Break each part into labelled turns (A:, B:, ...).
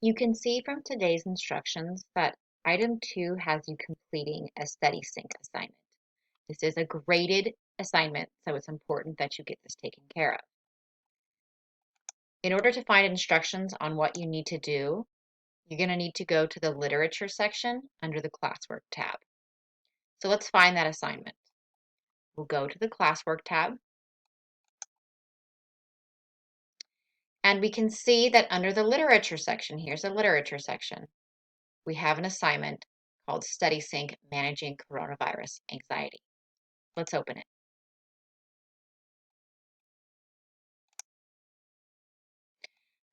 A: You can see from today's instructions that item 2 has you completing a StudySync assignment. This is a graded assignment, so it's important that you get this taken care of. In order to find instructions on what you need to do, you're going to need to go to the Literature section under the Classwork tab. So let's find that assignment. We'll go to the Classwork tab, and we can see that under the Literature section, here's the Literature section, we have an assignment called StudySync Managing Coronavirus Anxiety. Let's open it.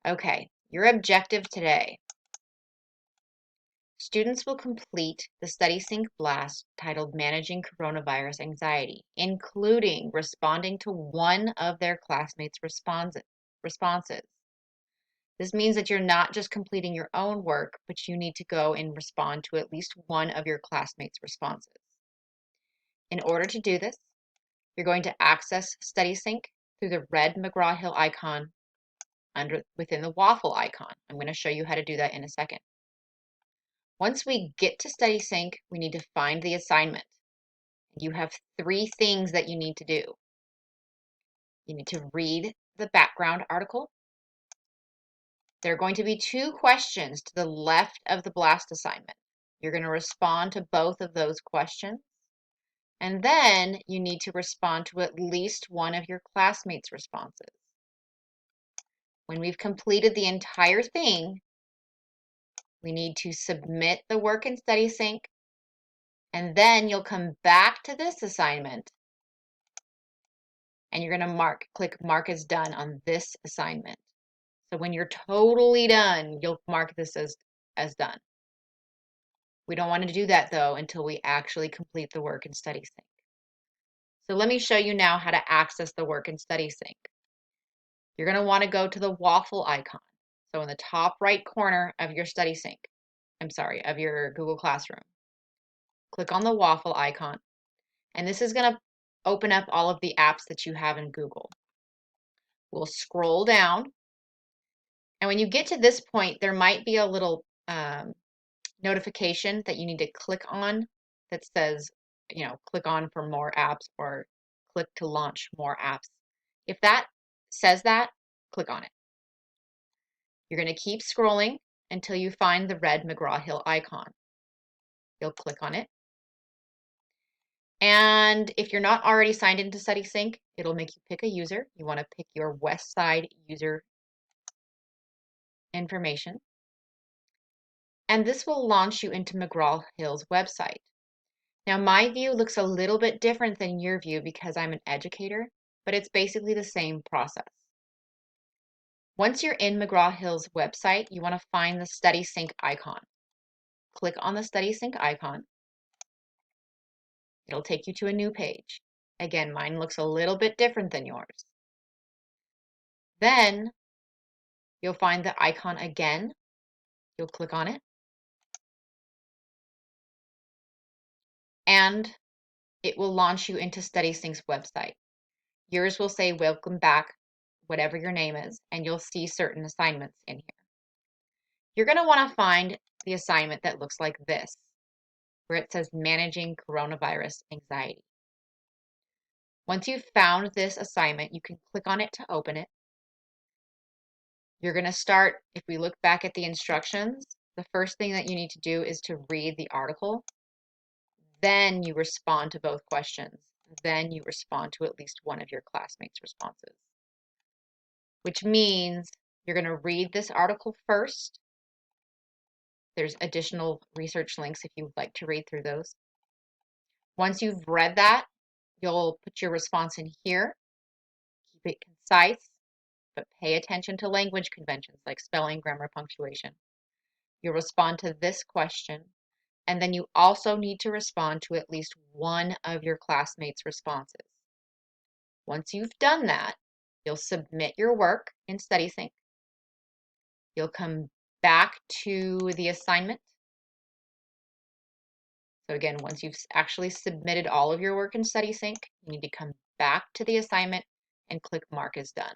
A: Okay, your objective today. Students will complete the StudySync blast titled Managing Coronavirus Anxiety, including responding to one of their classmates' responses. This means that you're not just completing your own work, but you need to go and respond to at least one of your classmates' responses. In order to do this, you're going to access StudySync through the red McGraw-Hill icon within the waffle icon. I'm going to show you how to do that in a second. Once we get to StudySync, we need to find the assignment. You have 3 things that you need to do. You need to read the background article. There are going to be 2 questions to the left of the blast assignment. You're going to respond to both of those questions. And then you need to respond to at least one of your classmates' responses. When we've completed the entire thing, we need to submit the work in StudySync, and then you'll come back to this assignment and you're going to click Mark as done on this assignment. So when you're totally done, you'll mark this as done. We don't want to do that though until we actually complete the work in StudySync. So let me show you now how to access the work in StudySync. You're going to want to go to the waffle icon. So in the top right corner of your StudySync, of your Google Classroom, click on the waffle icon, and this is going to open up all of the apps that you have in Google. We'll scroll down, and when you get to this point, there might be a little notification that you need to click on that says, click on for more apps or click to launch more apps. If that says that, click on it. You're going to keep scrolling until you find the red McGraw-Hill icon. You'll click on it. And if you're not already signed into StudySync, it'll make you pick a user. You want to pick your Westside user information. And this will launch you into McGraw-Hill's website. Now, my view looks a little bit different than your view because I'm an educator, but it's basically the same process. Once you're in McGraw-Hill's website, you want to find the StudySync icon. Click on the StudySync icon. It'll take you to a new page. Again, mine looks a little bit different than yours. Then you'll find the icon again. You'll click on it. And it will launch you into StudySync's website. Yours will say, welcome back, whatever your name is, and you'll see certain assignments in here. You're going to want to find the assignment that looks like this, where it says Managing Coronavirus Anxiety. Once you've found this assignment, you can click on it to open it. You're going to start, if we look back at the instructions, the first thing that you need to do is to read the article. Then you respond to both questions. Then you respond to at least one of your classmates' responses, which means you're going to read this article first. There's additional research links if you would like to read through those. Once you've read that, you'll put your response in here. Keep it concise, but pay attention to language conventions like spelling, grammar, punctuation. You'll respond to this question, and then you also need to respond to at least one of your classmates' responses. Once you've done that, you'll submit your work in StudySync. You'll come back to the assignment. So again, once you've actually submitted all of your work in StudySync, you need to come back to the assignment and click Mark as done.